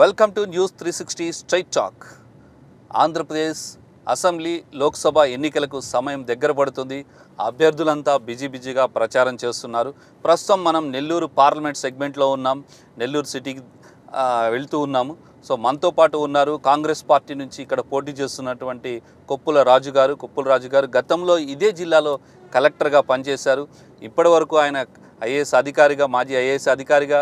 Welcome to news 360 straight talk. Andhra Pradesh assembly Lok Sabha ఎన్నికలకు సమయం దగ్గర పడుతుంది. అభ్యర్థులంతా బిజీగా ప్రచారం చేస్తున్నారు. ప్రస్తుతం మనం నెల్లూరు పార్లమెంట్ సెగ్మెంట్లో ఉన్నాం. నెల్లూరు సిటీకి వెళ్తూ ఉన్నాము. సో మనతో పాటు ఉన్నారు కాంగ్రెస్ పార్టీ నుంచి ఇక్కడ పోటీ చేస్తున్నటువంటి కొప్పుల రాజు గారు గతంలో ఇదే జిల్లాలో కలెక్టర్గా పనిచేశారు. ఇప్పటి వరకు ఆయన మాజీ ఐఏఎస్ అధికారిగా,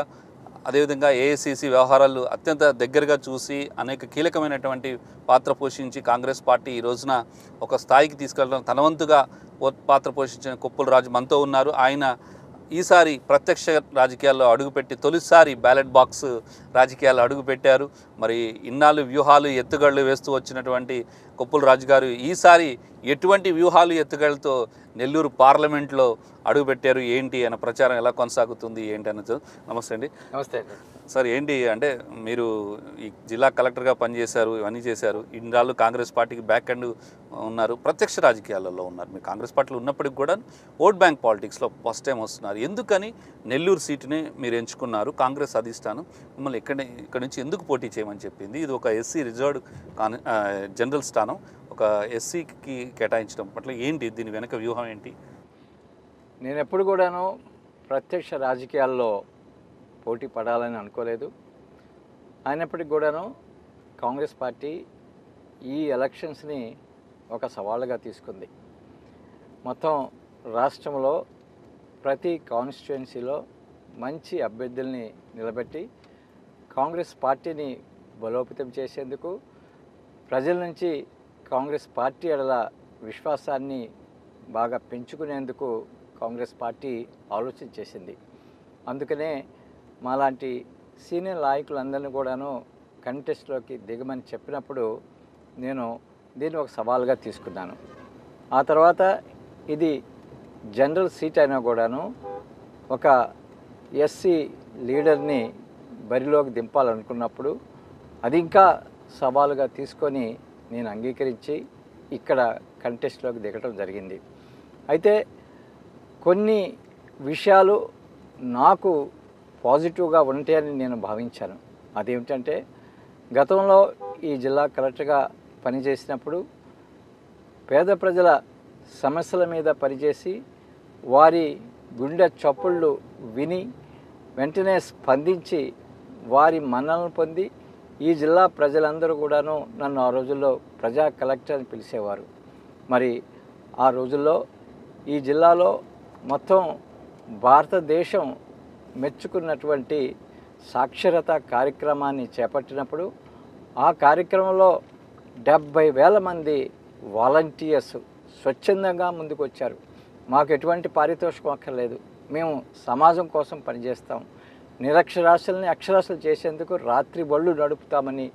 అదేవిధంగా ఏఐసిసి వ్యవహారాలు అత్యంత దగ్గరగా చూసి అనేక కీలకమైనటువంటి పాత్ర పోషించి కాంగ్రెస్ పార్టీ ఈ రోజున ఒక స్థాయికి తీసుకెళ్ళడం తనవంతుగా పాత్ర పోషించిన కొప్పుల రాజు మనతో ఉన్నారు. ఆయన ఈసారి ప్రత్యక్ష రాజకీయాల్లో అడుగుపెట్టి తొలిసారి బ్యాలెట్ బాక్స్ రాజకీయాల్లో అడుగుపెట్టారు. మరి ఇన్నాళ్ళు వ్యూహాలు ఎత్తుగళ్ళు వేస్తూ వచ్చినటువంటి కొప్పుల రాజు గారు ఈసారి ఎటువంటి వ్యూహాలు ఎత్తుగళ్ళతో నెల్లూరు పార్లమెంట్లో అడుగుపెట్టారు, ఏంటి అన్న ప్రచారం ఎలా కొనసాగుతుంది ఏంటి అన్నది. నమస్తే అండి. నమస్తే అండి. సార్, ఏంటి అంటే మీరు ఈ జిల్లా కలెక్టర్గా పనిచేశారు, ఇవన్నీ చేశారు. ఇన్నాళ్ళు కాంగ్రెస్ పార్టీకి బ్యాక్ అండ్ ఉన్నారు, ప్రత్యక్ష రాజకీయాలలో ఉన్నారు. మీరు కాంగ్రెస్ పార్టీలో ఉన్నప్పటికి కూడా ఓట్ బ్యాంక్ పాలిటిక్స్లో ఫస్ట్ టైం వస్తున్నారు. ఎందుకని నెల్లూరు సీటుని మీరు ఎంచుకున్నారు? కాంగ్రెస్ అధిష్టానం మిమ్మల్ని ఇక్కడ నుంచి ఎందుకు పోటీ చేయమని చెప్పింది? ఇది ఒక ఎస్సీ రిజర్వ్డ్ జనరల్ స్థానం, ఒక ఎస్సీకి కేటాయించడం పట్ల ఏంటి దీని వెనక వ్యూహం ఏంటి? నేను ఎప్పుడు కూడాను ప్రత్యక్ష రాజకీయాల్లో పోటీ పడాలని అనుకోలేదు. అయినప్పటికీ కూడాను కాంగ్రెస్ పార్టీ ఈ ఎలక్షన్స్ని ఒక సవాలుగా తీసుకుంది. మొత్తం రాష్ట్రంలో ప్రతి కాన్స్టిట్యుయెన్సీలో మంచి అభ్యర్థుల్ని నిలబెట్టి కాంగ్రెస్ పార్టీని బలోపేతం చేసేందుకు, ప్రజల నుంచి కాంగ్రెస్ పార్టీ ఎడల విశ్వాసాన్ని బాగా పెంచుకునేందుకు కాంగ్రెస్ పార్టీ ఆలోచన చేసింది. అందుకనే మాలాంటి సీనియర్ నాయకులందరినీ కూడాను కంటెస్ట్లోకి దిగమని చెప్పినప్పుడు నేను దీన్ని ఒక సవాల్గా తీసుకున్నాను. ఆ తర్వాత ఇది జనరల్ సీట్ అయినా కూడాను ఒక ఎస్సీ లీడర్ని బరిలోకి దింపాలనుకున్నప్పుడు అది ఇంకా సవాలుగా తీసుకొని నేను అంగీకరించి ఇక్కడ కంటెస్ట్లోకి దిగటం జరిగింది. అయితే కొన్ని విషయాలు నాకు పాజిటివ్గా ఉంటాయని నేను భావించాను. అదేమిటంటే, గతంలో ఈ జిల్లా కలెక్టర్గా పనిచేసినప్పుడు పేద ప్రజల సమస్యల మీద పనిచేసి వారి గుండె చప్పుళ్ళు విని వెంటనే స్పందించి వారి మన్ననలు పొంది ఈ జిల్లా ప్రజలందరూ కూడాను నన్ను ఆ రోజుల్లో ప్రజా కలెక్టర్ అని పిలిచేవారు. మరి ఆ రోజుల్లో ఈ జిల్లాలో మొత్తం భారతదేశం మెచ్చుకున్నటువంటి సాక్షరత కార్యక్రమాన్ని చేపట్టినప్పుడు ఆ కార్యక్రమంలో 70,000 మంది వాలంటీర్స్ స్వచ్ఛందంగా ముందుకు వచ్చారు. మాకు ఎటువంటి పారితోషికం అక్కర్లేదు, మేము సమాజం కోసం పనిచేస్తాం, నిరక్షరాస్యుల్ని అక్షరాస్యులు చేసేందుకు రాత్రి బళ్ళు నడుపుతామని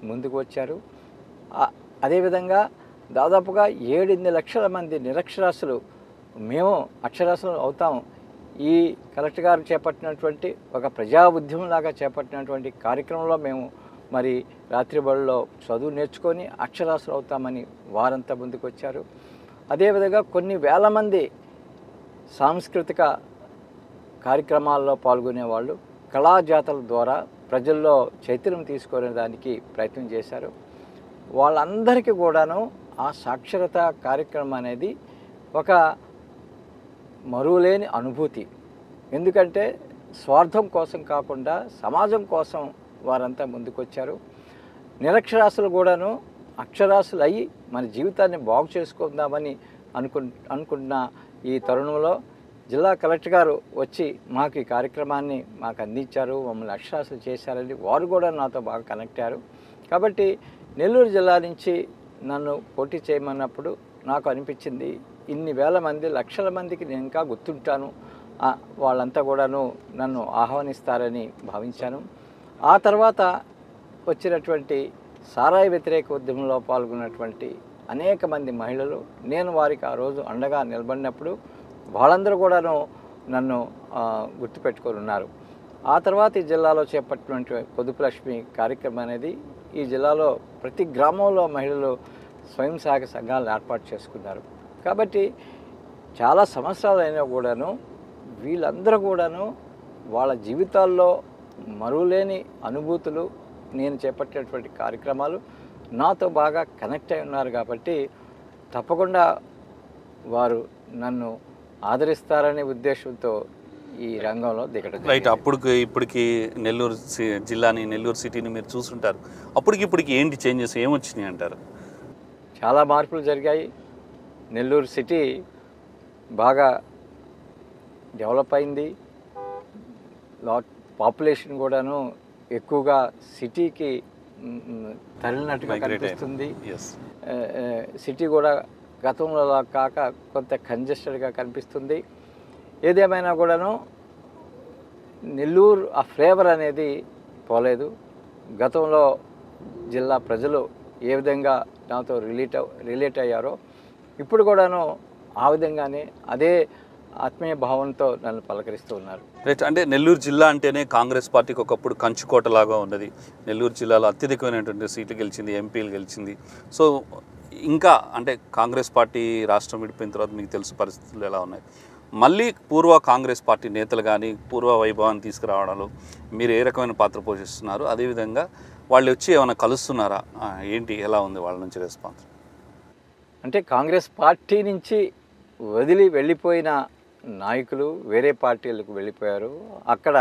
ముందుకు వచ్చారు. అదేవిధంగా దాదాపుగా 7-8 లక్షల మంది నిరక్షరాస్యులు మేము అక్షరాస్యులు అవుతాం, ఈ కలెక్టర్ గారు చేపట్టినటువంటి ఒక ప్రజా ఉద్యమంలాగా చేపట్టినటువంటి కార్యక్రమంలో మేము మరి రాత్రి బళ్ళలో చదువు నేర్చుకొని అక్షరాస్యులు అవుతామని వారంతా ముందుకు వచ్చారు. అదేవిధంగా కొన్ని వేల మంది సాంస్కృతిక కార్యక్రమాల్లో పాల్గొనేవాళ్ళు కళాజాతల ద్వారా ప్రజల్లో చైతన్యం తీసుకునే దానికి ప్రయత్నం చేశారు. వాళ్ళందరికీ కూడాను ఆ సాక్షరత కార్యక్రమం అనేది ఒక మరువలేని అనుభూతి. ఎందుకంటే స్వార్థం కోసం కాకుండా సమాజం కోసం వారంతా ముందుకొచ్చారు. నిరక్షరాస్యులు కూడాను అక్షరాస్యులు అయ్యి మన జీవితాన్ని బాగు చేసుకుందామని అనుకున్న ఈ తరుణంలో జిల్లా కలెక్టర్ గారు వచ్చి మాకు ఈ కార్యక్రమాన్ని మాకు అందించారు, మమ్మల్ని అక్షరాస్యులు చేశారని వారు కూడా నాతో బాగా కనెక్ట్ అయ్యారు. కాబట్టి నెల్లూరు జిల్లా నుంచి నన్ను పోటీ చేయమన్నప్పుడు నాకు అనిపించింది, ఇన్ని వేల మంది లక్షల మందికి నేను ఇంకా గుర్తుంటాను, వాళ్ళంతా కూడాను నన్ను ఆహ్వానిస్తారని భావించాను. ఆ తర్వాత వచ్చినటువంటి సారాయి వ్యతిరేక ఉద్యమంలో పాల్గొన్నటువంటి అనేక మంది మహిళలు, నేను వారికి ఆ రోజు అండగా నిలబడినప్పుడు వాళ్ళందరూ కూడాను నన్ను గుర్తుపెట్టుకొని ఉన్నారు. ఆ తర్వాత ఈ జిల్లాలో చేపట్టినటువంటి పొదుపు లక్ష్మి కార్యక్రమం అనేది ఈ జిల్లాలో ప్రతి గ్రామంలో మహిళలు స్వయం సహాయక సంఘాలను ఏర్పాటు చేసుకున్నారు. కాబట్టి చాలా సంవత్సరాలు అయినా కూడాను వీళ్ళందరూ కూడాను వాళ్ళ జీవితాల్లో మరువలేని అనుభూతులు, నేను చేపట్టేటువంటి కార్యక్రమాలు నాతో బాగా కనెక్ట్ అయి ఉన్నారు కాబట్టి తప్పకుండా వారు నన్ను ఆదరిస్తారనే ఉద్దేశంతో ఈ రంగంలో దిగడం రైట్. ఇప్పటికి నెల్లూరు జిల్లాని, నెల్లూరు సిటీని మీరు చూసుంటారు. ఇప్పటికి ఏంటి చేంజెస్ ఏమొచ్చినాయి అంటారు? చాలా మార్పులు జరిగాయి. నెల్లూరు సిటీ బాగా డెవలప్ అయింది. పాపులేషన్ కూడాను ఎక్కువగా సిటీకి తరలినట్టుగా కనిపిస్తుంది. సిటీ కూడా గతంలో కాక కొంత కంజెస్టెడ్గా కనిపిస్తుంది. ఏదేమైనా కూడాను నెల్లూరు ఆ ఫ్లేవర్ అనేది పోలేదు. గతంలో జిల్లా ప్రజలు ఏ విధంగా నాతో రిలేట్ అయ్యారో ఇప్పుడు కూడాను ఆ విధంగానే అదే ఆత్మీయ భావంతో నన్ను పలకరిస్తూ ఉన్నారు. రైట్. అంటే నెల్లూరు జిల్లా అంటేనే కాంగ్రెస్ పార్టీకి ఒకప్పుడు కంచుకోటలాగా ఉన్నది. నెల్లూరు జిల్లాలో అత్యధికమైనటువంటి సీట్లు గెలిచింది, ఎంపీలు గెలిచింది. సో ఇంకా అంటే కాంగ్రెస్ పార్టీ రాష్ట్రం విడిపోయిన తర్వాత మీకు తెలుసు పరిస్థితులు ఎలా ఉన్నాయి. మళ్ళీ పూర్వ కాంగ్రెస్ పార్టీ నేతలు కానీ పూర్వ వైభవాన్ని తీసుకురావడంలో మీరు ఏ రకమైన పాత్ర పోషిస్తున్నారు? అదేవిధంగా వాళ్ళు వచ్చి ఏమైనా కలుస్తున్నారా? ఏంటి, ఎలా ఉంది వాళ్ళ నుంచి రెస్పాన్స్? అంటే కాంగ్రెస్ పార్టీ నుంచి వదిలి వెళ్ళిపోయిన నాయకులు వేరే పార్టీలకు వెళ్ళిపోయారు. అక్కడ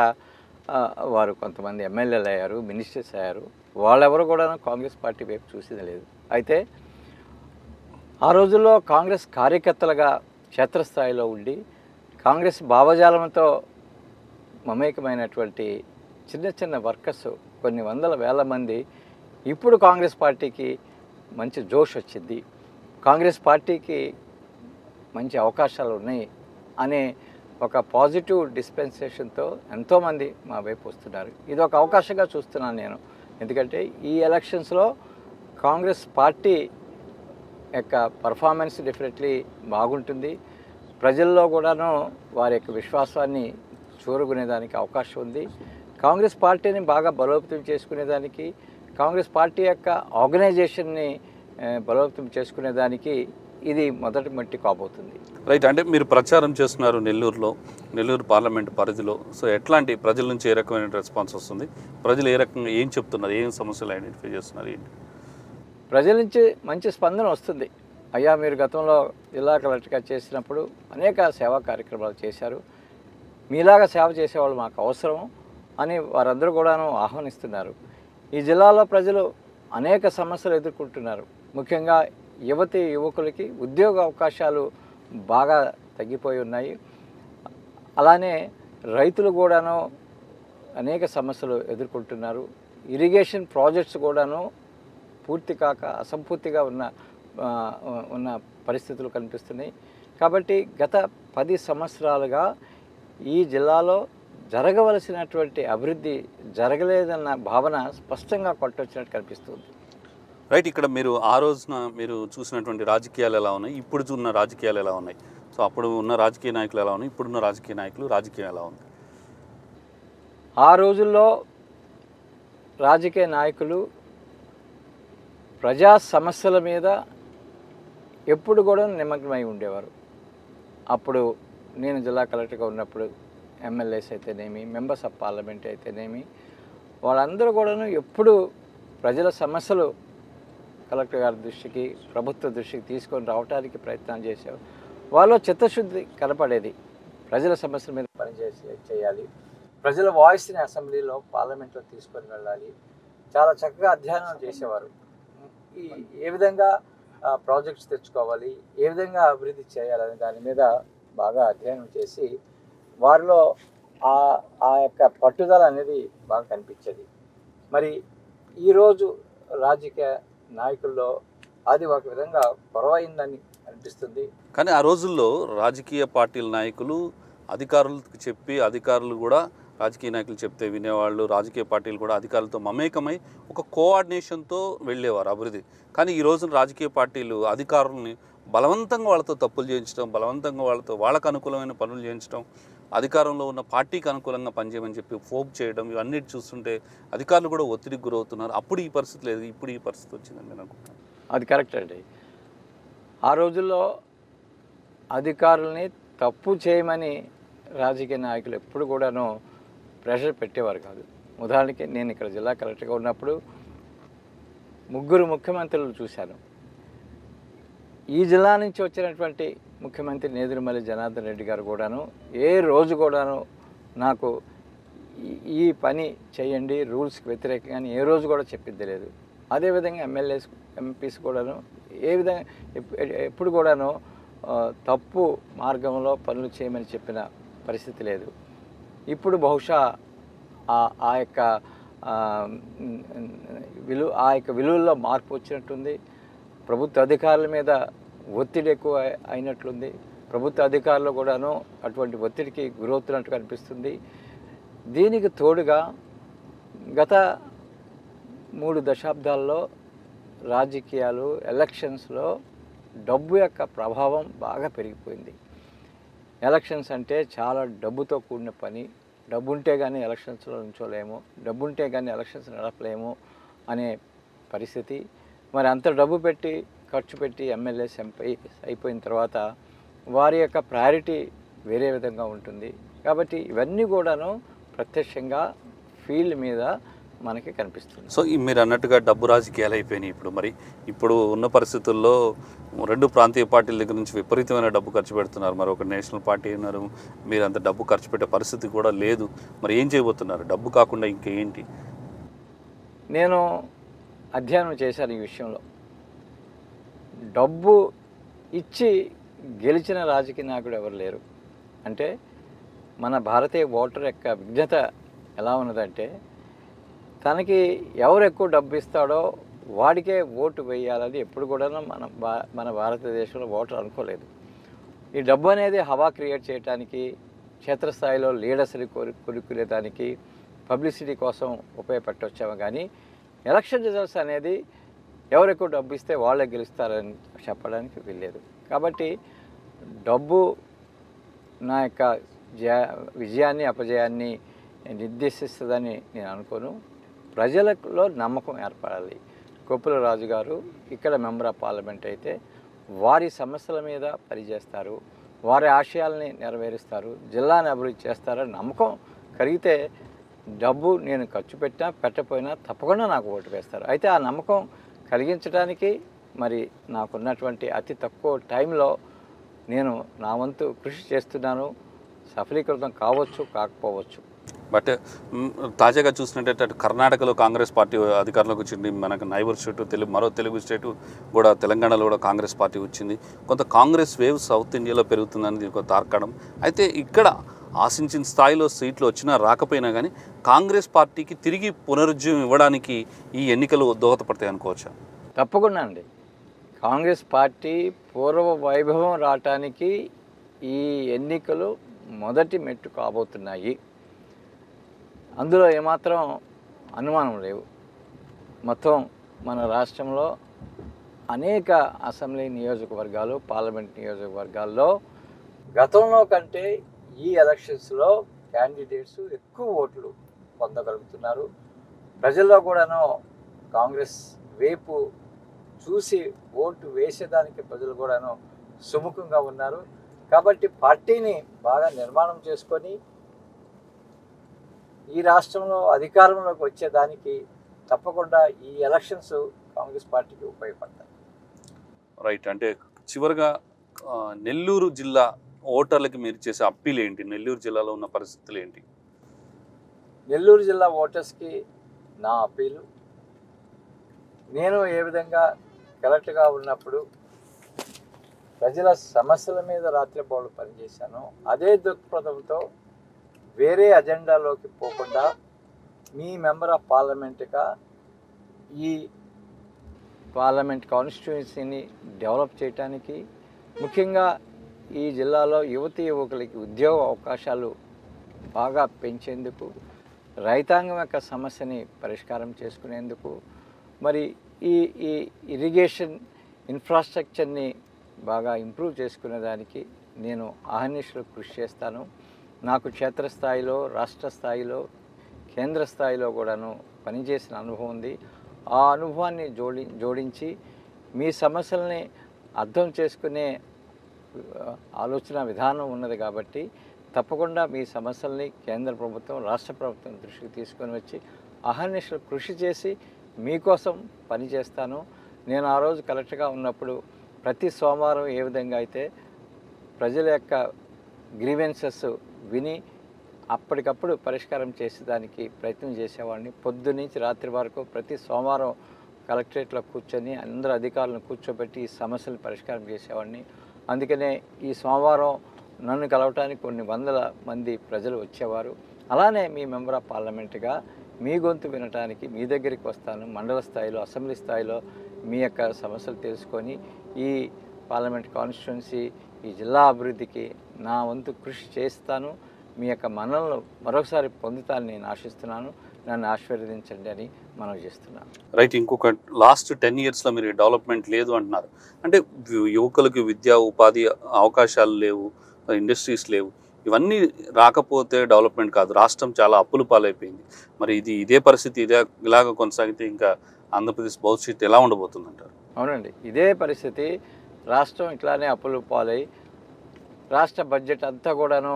వారు కొంతమంది ఎమ్మెల్యేలు అయ్యారు, మినిస్టర్స్ అయ్యారు. వాళ్ళెవరు కూడా కాంగ్రెస్ పార్టీ వైపు చూసేది లేదు. అయితే ఆ రోజుల్లో కాంగ్రెస్ కార్యకర్తలుగా క్షేత్రస్థాయిలో ఉండి కాంగ్రెస్ భావజాలంతో మమేకమైనటువంటి చిన్న చిన్న వర్కర్స్ కొన్ని వందల వేల మంది ఇప్పుడు కాంగ్రెస్ పార్టీకి మంచి జోష్ వచ్చింది, కాంగ్రెస్ పార్టీకి మంచి అవకాశాలు ఉన్నాయి అనే ఒక పాజిటివ్ డిస్పెన్సేషన్తో ఎంతోమంది మా వైపు వస్తున్నారు. ఇది ఒక అవకాశంగా చూస్తున్నాను నేను. ఎందుకంటే ఈ ఎలక్షన్స్లో కాంగ్రెస్ పార్టీ యొక్క పర్ఫార్మెన్స్ డెఫినెట్లీ బాగుంటుంది. ప్రజల్లో కూడాను వారి యొక్క విశ్వాసాన్ని చూరుకునేదానికి అవకాశం ఉంది. కాంగ్రెస్ పార్టీని బాగా బలోపేతం చేసుకునేదానికి, కాంగ్రెస్ పార్టీ యొక్క ఆర్గనైజేషన్ని బలోపేతం చేసుకునేదానికి ఇది మొదటి మట్టి కాబోతుంది. రైట్. అంటే మీరు ప్రచారం చేస్తున్నారు నెల్లూరు పార్లమెంట్ పరిధిలో. సో ఎట్లాంటి ప్రజల నుంచి ఏ రకమైన రెస్పాన్స్ వస్తుంది? ప్రజలు ఏ రకంగా ఏం చెప్తున్నారు? ఏం సమస్యలు ఐడెంటిఫై చేస్తున్నారు? ఏంటి? ప్రజల నుంచి మంచి స్పందన వస్తుంది. అయ్యా, మీరు గతంలో జిల్లా కలెక్టర్గా చేసినప్పుడు అనేక సేవా కార్యక్రమాలు చేశారు, మీలాగా సేవ చేసేవాళ్ళు మాకు అవసరం అని వారందరూ కూడాను ఆహ్వానిస్తున్నారు. ఈ జిల్లాలో ప్రజలు అనేక సమస్యలు ఎదుర్కొంటున్నారు. ముఖ్యంగా యువకులకి ఉద్యోగ అవకాశాలు బాగా తగ్గిపోయి ఉన్నాయి. అలానే రైతులు కూడాను అనేక సమస్యలు ఎదుర్కొంటున్నారు. ఇరిగేషన్ ప్రాజెక్ట్స్ కూడాను పూర్తి కాక అసంపూర్తిగా ఉన్న పరిస్థితులు కనిపిస్తున్నాయి. కాబట్టి గత 10 సంవత్సరాలుగా ఈ జిల్లాలో జరగవలసినటువంటి అభివృద్ధి జరగలేదన్న భావన స్పష్టంగా కొట్టొచ్చినట్టు కనిపిస్తుంది. రైట్. ఇక్కడ మీరు ఆ రోజున మీరు చూసినటువంటి రాజకీయాలు ఎలా ఉన్నాయి, ఇప్పుడు ఉన్న రాజకీయాలు ఎలా ఉన్నాయి? సో అప్పుడు ఉన్న రాజకీయ నాయకులు ఎలా ఉన్నాయి, ఇప్పుడున్న రాజకీయం ఎలా ఉంది? ఆ రోజుల్లో రాజకీయ నాయకులు ప్రజా సమస్యల మీద ఎప్పుడు కూడా నిమగ్నమై ఉండేవారు. అప్పుడు నేను జిల్లా కలెక్టర్గా ఉన్నప్పుడు ఎమ్మెల్యేస్ అయితేనేమి, మెంబర్స్ ఆఫ్ పార్లమెంట్ అయితేనేమి, వాళ్ళందరూ కూడాను ఎప్పుడు ప్రజల సమస్యలు కలెక్టర్ గారి దృష్టికి, ప్రభుత్వ దృష్టికి తీసుకొని రావడానికి ప్రయత్నం చేసేవారు. వాళ్ళలో చిత్తశుద్ధి కనపడేది. ప్రజల సమస్యల మీద చేయాలి, ప్రజల వాయిస్ని అసెంబ్లీలో, పార్లమెంట్లో తీసుకొని వెళ్ళాలి. చాలా చక్కగా అధ్యయనం చేసేవారు. ఏ విధంగా ప్రాజెక్ట్స్ తెచ్చుకోవాలి, ఏ విధంగా అభివృద్ధి చేయాలనే దాని మీద బాగా అధ్యయనం చేసి వారిలో ఆ యొక్క పట్టుదల అనేది బాగా కనిపించేది. మరి ఈరోజు రాజకీయ నాయకుల్లో అది ఒక విధంగా కొరవైందని అనిపిస్తుంది. కానీ ఆ రోజుల్లో రాజకీయ పార్టీల నాయకులు అధికారులకు చెప్పి, అధికారులు కూడా రాజకీయ నాయకులు చెప్తే వినేవాళ్ళు, రాజకీయ పార్టీలు కూడా అధికారులతో మమేకమై ఒక కోఆర్డినేషన్తో వెళ్ళేవారు అభివృద్ధి. కానీ ఈ రోజున రాజకీయ పార్టీలు అధికారులని బలవంతంగా వాళ్ళతో తప్పులు చేయించడం, బలవంతంగా వాళ్ళకు అనుకూలమైన పనులు చేయించడం, అధికారంలో ఉన్న పార్టీకి అనుకూలంగా పనిచేయమని చెప్పి ఫోక్ చేయడం, ఇవన్నీ చూస్తుంటే అధికారులు కూడా ఒత్తిడికి గురవుతున్నారు. అప్పుడు ఈ పరిస్థితి లేదు, ఇప్పుడు ఈ పరిస్థితి వచ్చిందని నేను అనుకుంటాను. అది కరెక్ట్ అండి. ఆ రోజుల్లో అధికారులని తప్పు చేయమని రాజకీయ నాయకులు ఎప్పుడు కూడాను ప్రెషర్ పెట్టేవారు కాదు. ఉదాహరణకి నేను ఇక్కడ జిల్లా కలెక్టర్గా ఉన్నప్పుడు 3 ముఖ్యమంత్రులు చూశాను. ఈ జిల్లా నుంచి వచ్చినటువంటి ముఖ్యమంత్రి నేదురుమల్లి జనార్దన్ రెడ్డి గారు కూడాను ఏ రోజు కూడాను నాకు ఈ పని చేయండి రూల్స్కి వ్యతిరేకంగా ఏ రోజు కూడా చెప్పింది లేదు. అదేవిధంగా ఎమ్మెల్యేస్ ఎంపీస్ కూడాను ఏ విధంగా ఎప్పుడు కూడాను తప్పు మార్గంలో పనులు చేయమని చెప్పిన పరిస్థితి లేదు. ఇప్పుడు బహుశా ఆ యొక్క విలువల్లో మార్పు వచ్చినట్టుంది. ప్రభుత్వ అధికారుల మీద ఒత్తిడి ఎక్కువ అయినట్లుంది. ప్రభుత్వ అధికారులు కూడాను అటువంటి ఒత్తిడికి గురవుతున్నట్టు కనిపిస్తుంది. దీనికి తోడుగా గత 3 దశాబ్దాల్లో రాజకీయాలు ఎలక్షన్స్లో డబ్బు యొక్క ప్రభావం బాగా పెరిగిపోయింది. ఎలక్షన్స్ అంటే చాలా డబ్బుతో కూడిన పని. డబ్బు ఉంటే కానీ ఎలక్షన్స్లో నుంచోలేము, డబ్బు ఉంటే కానీ ఎలక్షన్స్ నడపలేము అనే పరిస్థితి. మరి అంత డబ్బు పెట్టి ఖర్చు పెట్టి ఎమ్మెల్యేస్ ఎంపీ అయిపోయిన తర్వాత వారి యొక్క ప్రయారిటీ వేరే విధంగా ఉంటుంది. కాబట్టి ఇవన్నీ కూడాను ప్రత్యక్షంగా ఫీల్డ్ మీద మనకి కనిపిస్తుంది. సో మీరు అన్నట్టుగా డబ్బు రాజకీయాలు అయిపోయినాయి. ఇప్పుడు ఉన్న పరిస్థితుల్లో 2 ప్రాంతీయ పార్టీల దగ్గర నుంచి విపరీతమైన డబ్బు ఖర్చు పెడుతున్నారు. మరి ఒక నేషనల్ పార్టీ ఉన్నారు, మీరు అంత డబ్బు ఖర్చు పెట్టే పరిస్థితి కూడా లేదు. మరి ఏం చేయబోతున్నారు? డబ్బు కాకుండా ఇంకేంటి? నేను అధ్యయనం చేశాను ఈ విషయంలో. డబ్బు ఇచ్చి గెలిచిన రాజకీయ నాయకుడు ఎవరు లేరు. అంటే మన భారతీయ ఓటర్ యొక్క విజ్ఞత ఎలా ఉన్నదంటే తనకి ఎవరు ఎక్కువ డబ్బు ఇస్తాడో వాడికే ఓటు వేయాలని ఎప్పుడు కూడా మన భారతదేశంలో ఓటర్ అనుకోలేదు. ఈ డబ్బు అనేది హవా క్రియేట్ చేయడానికి, క్షేత్రస్థాయిలో లీడర్స్ని కొనుక్కునేదానికి, పబ్లిసిటీ కోసం ఉపయోగపెట్టవచ్చాము. కానీ ఎలక్షన్ రిజల్ట్స్ అనేది ఎవరు ఎక్కువ డబ్బు ఇస్తే వాళ్ళే గెలుస్తారని చెప్పడానికి వీల్లేదు. కాబట్టి డబ్బు నా యొక్క విజయాన్ని అపజయాన్ని నిర్దేశిస్తుందని నేను అనుకోను. ప్రజలలో నమ్మకం ఏర్పడాలి. కొప్పుల రాజు గారు ఇక్కడ మెంబర్ ఆఫ్ పార్లమెంట్ అయితే వారి సమస్యల మీద పనిచేస్తారు, వారి ఆశయాల్ని నెరవేరుస్తారు, జిల్లాని అభివృద్ధి చేస్తారని నమ్మకం కలిగితే డబ్బు నేను ఖర్చు పెట్టినా పెట్టకపోయినా తప్పకుండా నాకు ఓటు వేస్తారు. అయితే ఆ నమ్మకం కలిగించడానికి మరి నాకున్నటువంటి అతి తక్కువ టైంలో నేను నా వంతు కృషి చేస్తున్నాను. సఫలీకృతం కావచ్చు, కాకపోవచ్చు. బట్ తాజాగా చూసినట్టయితే కర్ణాటకలో కాంగ్రెస్ పార్టీ అధికారంలోకి వచ్చింది. మనకు నైబర్ స్టేట్ మరో తెలుగు స్టేటు కూడా తెలంగాణలో కూడా కాంగ్రెస్ పార్టీ వచ్చింది. కొంత కాంగ్రెస్ వేవ్ సౌత్ ఇండియాలో పెరుగుతుందని దీనికి తార్కడం. అయితే ఇక్కడ ఆశించిన స్థాయిలో సీట్లు వచ్చినా రాకపోయినా కానీ కాంగ్రెస్ పార్టీకి తిరిగి పునరుజ్జీవం ఇవ్వడానికి ఈ ఎన్నికలు దోహదపడతాయి అనుకోవచ్చా? తప్పకుండా అండి. కాంగ్రెస్ పార్టీ పూర్వ వైభవం రావటానికి ఈ ఎన్నికలు మొదటి మెట్టు కాబోతున్నాయి. అందులో ఏమాత్రం అనుమానం లేవు. మొత్తం మన రాష్ట్రంలో అనేక అసెంబ్లీ నియోజకవర్గాలు, పార్లమెంట్ నియోజకవర్గాల్లో గతంలో కంటే ఈ ఎలక్షన్స్లో క్యాండిడేట్స్ ఎక్కువ ఓట్లు పొందగలుగుతున్నారు. ప్రజల్లో కూడాను కాంగ్రెస్ వైపు చూసి ఓటు వేసేదానికి ప్రజలు కూడాను సుముఖంగా ఉన్నారు. కాబట్టి పార్టీని బాగా నిర్మాణం చేసుకొని ఈ రాష్ట్రంలో అధికారంలోకి వచ్చేదానికి తప్పకుండా ఈ ఎలక్షన్స్ కాంగ్రెస్ పార్టీకి ఉపయోగపడతాయి. రైట్. అంటే చివరిగా నెల్లూరు జిల్లా ఓటర్లకి మీరు చేసే అప్పీల్ ఏంటి? నెల్లూరు జిల్లాలో ఉన్న పరిస్థితులు ఏంటి? నెల్లూరు జిల్లా ఓటర్స్కి నా అప్పీలు, నేను ఏ విధంగా కలెక్టర్గా ఉన్నప్పుడు ప్రజల సమస్యల మీద రాత్రిపౌలు పనిచేశాను, అదే దృక్పథంతో వేరే అజెండాలోకి పోకుండా మీ మెంబర్ ఆఫ్ పార్లమెంట్గా ఈ పార్లమెంట్ కాన్స్టిట్యుయెన్సీని డెవలప్ చేయడానికి, ముఖ్యంగా ఈ జిల్లాలో యువతీ యువకులకి ఉద్యోగ అవకాశాలు బాగా పెంచేందుకు, రైతాంగం యొక్క సమస్యని పరిష్కారం చేసుకునేందుకు, మరి ఈ ఇరిగేషన్ ఇన్ఫ్రాస్ట్రక్చర్ని బాగా ఇంప్రూవ్ చేసుకునేదానికి నేను అహర్నిశలు కృషి చేస్తాను. నాకు క్షేత్రస్థాయిలో, రాష్ట్ర స్థాయిలో, కేంద్ర స్థాయిలో కూడాను పనిచేసిన అనుభవం ఉంది. ఆ అనుభవాన్ని జోడించి మీ సమస్యల్ని అర్థం చేసుకునే ఆలోచన విధానం ఉన్నది కాబట్టి తప్పకుండా మీ సమస్యల్ని కేంద్ర ప్రభుత్వం రాష్ట్ర ప్రభుత్వం దృష్టికి తీసుకొని వచ్చి అహర్నిశలు కృషి చేసి మీకోసం పనిచేస్తాను. నేను ఆ రోజు కలెక్టర్గా ఉన్నప్పుడు ప్రతి సోమవారం ఏ విధంగా అయితే ప్రజల యొక్క గ్రీవెన్సెస్ విని అప్పటికప్పుడు పరిష్కారం చేసేదానికి ప్రయత్నం చేసేవాడిని. పొద్దున్నుంచి రాత్రి వరకు ప్రతి సోమవారం కలెక్టరేట్లో కూర్చొని అందరు అధికారులను కూర్చోబెట్టి ఈ సమస్యలు పరిష్కారం చేసేవాడిని. అందుకనే ఈ సోమవారం నన్ను కలవటానికి కొన్ని వందల మంది ప్రజలు వచ్చేవారు. అలానే మీ మెంబర్ ఆఫ్ పార్లమెంట్గా మీ గొంతు వినటానికి మీ దగ్గరికి వస్తాను. మండల స్థాయిలో, అసెంబ్లీ స్థాయిలో మీ యొక్క సమస్యలు తెలుసుకొని ఈ పార్లమెంట్ కాన్స్టిట్యున్సీ, ఈ జిల్లా అభివృద్ధికి నా వంతు కృషి చేస్తాను. మీ యొక్క మన్ననలు మరొకసారి పొందుతానని నేను ఆశిస్తున్నాను. నన్ను ఆశీర్వదించండి అని మనవి చేస్తున్నాను. రైట్. ఇంకొక లాస్ట్ 10 yearsలో మీరు డెవలప్మెంట్ లేదు అంటున్నారు. అంటే యువకులకు విద్యా ఉపాధి అవకాశాలు లేవు, ఇండస్ట్రీస్ లేవు. ఇవన్నీ రాకపోతే డెవలప్మెంట్ కాదు. రాష్ట్రం చాలా అప్పుల పాలైపోయింది. మరి ఇదే పరిస్థితి ఇలాగ కొనసాగితే ఇంకా ఆంధ్రప్రదేశ్ భవిష్యత్తు ఎలా ఉండబోతుందంటారు? అవునండి, ఇదే పరిస్థితి. రాష్ట్రం ఇట్లానే అప్పుల పాలై రాష్ట్ర బడ్జెట్ అంతా కూడాను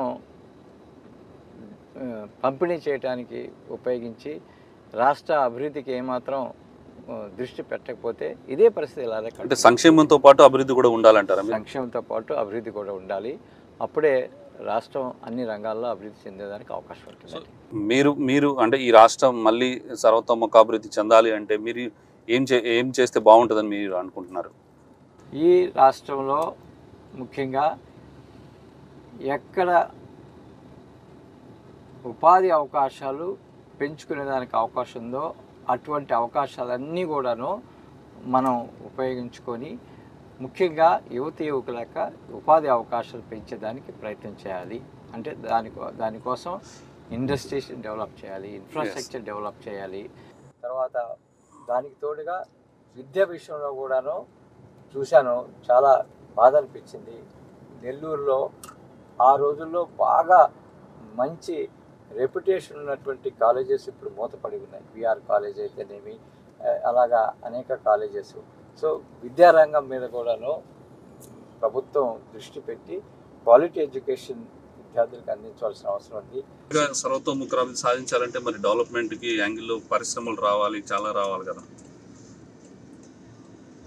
పంపిణీ చేయడానికి ఉపయోగించి రాష్ట్ర అభివృద్ధికి ఏమాత్రం దృష్టి పెట్టకపోతే ఇదే పరిస్థితి ఇలానే. అంటే సంక్షేమంతో పాటు అభివృద్ధి కూడా ఉండాలంటారా? సంక్షేమంతో పాటు అభివృద్ధి కూడా ఉండాలి. అప్పుడే రాష్ట్రం అన్ని రంగాల్లో అభివృద్ధి చెందేదానికి అవకాశం ఉంటుంది. మీరు అంటే ఈ రాష్ట్రం మళ్ళీ సర్వతోముఖాభివృద్ధి చెందాలి అంటే మీరు ఏం చేస్తే బాగుంటుందని మీరు అనుకుంటున్నారు? ఈ రాష్ట్రంలో ముఖ్యంగా ఎక్కడ ఉపాధి అవకాశాలు పెంచుకునేదానికి అవకాశం ఉందో అటువంటి అవకాశాలన్నీ కూడాను మనం ఉపయోగించుకొని ముఖ్యంగా యువకుల యొక్క ఉపాధి అవకాశాలు పెంచేదానికి ప్రయత్నం చేయాలి. అంటే దానికోసం ఇండస్ట్రీస్ డెవలప్ చేయాలి, ఇన్ఫ్రాస్ట్రక్చర్ డెవలప్ చేయాలి. తర్వాత దానికి తోడుగా విద్య విషయంలో కూడాను చూశాను, చాలా బాధ అనిపించింది. నెల్లూరులో ఆ రోజుల్లో బాగా మంచి రెప్యుటేషన్ ఉన్నటువంటి కాలేజెస్ ఇప్పుడు మూతపడి ఉన్నాయి. విఆర్ కాలేజ్ అయితేనేమి, అలాగా అనేక కాలేజెస్. సో విద్యారంగం మీద కూడాను ప్రభుత్వం దృష్టి పెట్టి క్వాలిటీ ఎడ్యుకేషన్ విద్యార్థులకు అందించాల్సిన అవసరం ఉంది. సర్వతోముఖాభివృద్ధి సాధించాలంటే మరి డెవలప్మెంట్కి యాంగిల్లో పరిశ్రమలు రావాలి, చాలా రావాలి కదా.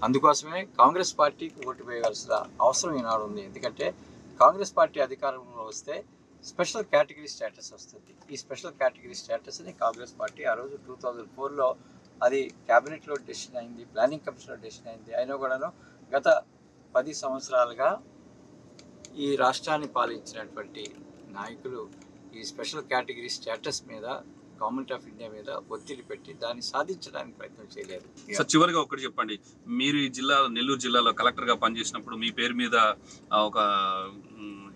అందుకోసమే కాంగ్రెస్ పార్టీకి ఓటు వేయవలసిన అవసరం ఈనాడు ఉంది. ఎందుకంటే కాంగ్రెస్ పార్టీ అధికారంలో వస్తే స్పెషల్ కేటగిరీ స్టేటస్ వస్తుంది. ఈ స్పెషల్ కేటగిరీ స్టేటస్ని కాంగ్రెస్ పార్టీ ఆ రోజు 2004లో అది క్యాబినెట్లో డెసిషన్ అయింది, ప్లానింగ్ కమిషన్లో డెసిషన్ అయింది. అయినా కూడాను గత 10 సంవత్సరాలుగా ఈ రాష్ట్రాన్ని పాలించినటువంటి నాయకులు ఈ స్పెషల్ కేటగిరీ స్టేటస్ మీద గవర్నమెంట్ ఆఫ్ ఇండియా మీద ఒత్తిడి పెట్టి దాన్ని సాధించడానికి ప్రయత్నం చేయలేదు. సార్, చివరిగా ఒకటి చెప్పండి. మీరు ఈ నెల్లూరు జిల్లాలో కలెక్టర్గా పనిచేసినప్పుడు మీ పేరు మీద ఒక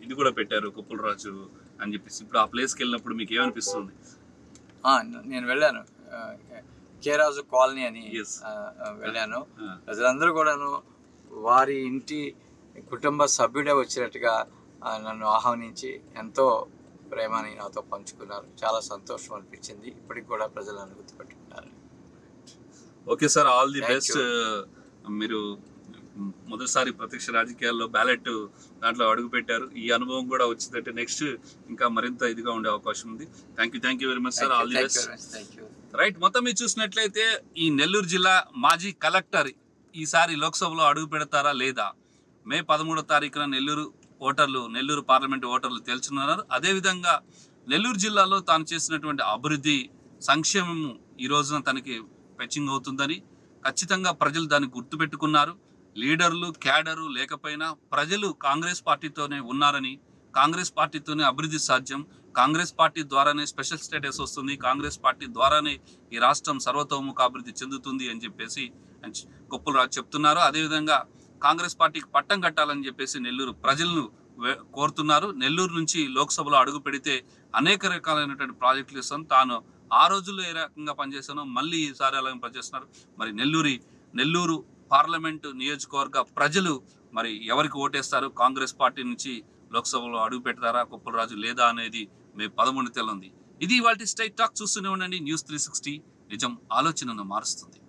ఇది కూడా పెట్టారు, కుప్పలరాజు అని చెప్పేసి. ఇప్పుడు ఆ ప్లేస్కి వెళ్ళినప్పుడు మీకు ఏమనిపిస్తుంది? నేను వెళ్ళాను, కేరాజు కాలనీ అని వెళ్ళాను. ప్రజలందరూ కూడాను వారి ఇంటి కుటుంబ సభ్యుడే వచ్చినట్టుగా నన్ను ఆహ్వానించి ఎంతో ప్రేమని నాతో పంచుకున్నారు. చాలా సంతోషం అనిపించింది. ఇప్పటికి కూడా ప్రజలను గుర్తుపెట్టుకుంటారు. Okay sir, all the best. మీరు మొదటిసారి ప్రత్యక్ష రాజకీయాల్లో బ్యాలెట్ దాంట్లో అడుగు పెట్టారు. ఈ అనుభవం కూడా వచ్చిందంటే నెక్స్ట్ ఇంకా మరింత ఇదిగా ఉండే అవకాశం ఉంది. Thank you very much sir. All the best. Right, మొత్తం మీరు చూసినట్లయితే ఈ నెల్లూరు జిల్లా మాజీ కలెక్టర్ ఈసారి లోక్సభలో అడుగు పెడతారా లేదా, మే 13వ తారీఖున నెల్లూరు పార్లమెంటు ఓటర్లు తేల్చున్నారు. అదేవిధంగా నెల్లూరు జిల్లాలో తాను చేసినటువంటి అభివృద్ధి సంక్షేమము ఈ రోజున తనకి ఫెచ్చింగ్ అవుతుందని ఖచ్చితంగా ప్రజలు దాన్ని గుర్తుపెట్టుకున్నారు. లీడర్లు క్యాడరు లేకపోయినా ప్రజలు కాంగ్రెస్ పార్టీతోనే ఉన్నారని, కాంగ్రెస్ పార్టీతోనే అభివృద్ధి సాధ్యం, కాంగ్రెస్ పార్టీ ద్వారానే స్పెషల్ స్టేటస్ వస్తుంది, కాంగ్రెస్ పార్టీ ద్వారానే ఈ రాష్ట్రం సర్వతోముఖ అభివృద్ధి చెందుతుంది అని చెప్పేసి కుప్పలరాజు చెప్తున్నారు. అదేవిధంగా కాంగ్రెస్ పార్టీకి పట్టం కట్టాలని చెప్పేసి నెల్లూరు ప్రజలను కోరుతున్నారు. నెల్లూరు నుంచి లోక్సభలో అడుగు పెడితే అనేక రకాలైనటువంటి ప్రాజెక్టులు ఇస్తాను, తాను ఆ రోజుల్లో ఏ రకంగా పనిచేస్తానో మళ్ళీ ఈసారి అలాగే పనిచేస్తున్నారు. మరి నెల్లూరు పార్లమెంటు నియోజకవర్గ ప్రజలు మరి ఎవరికి ఓటేస్తారు, కాంగ్రెస్ పార్టీ నుంచి లోక్సభలో అడుగు పెడతారా కుప్పలరాజు లేదా అనేది మే 13 తెల్లుంది. ఇది ఇవాల్టి స్ట్రైట్ టాక్. చూస్తూనే ఉండండి న్యూస్ 360. నిజం ఆలోచనను మారుస్తుంది.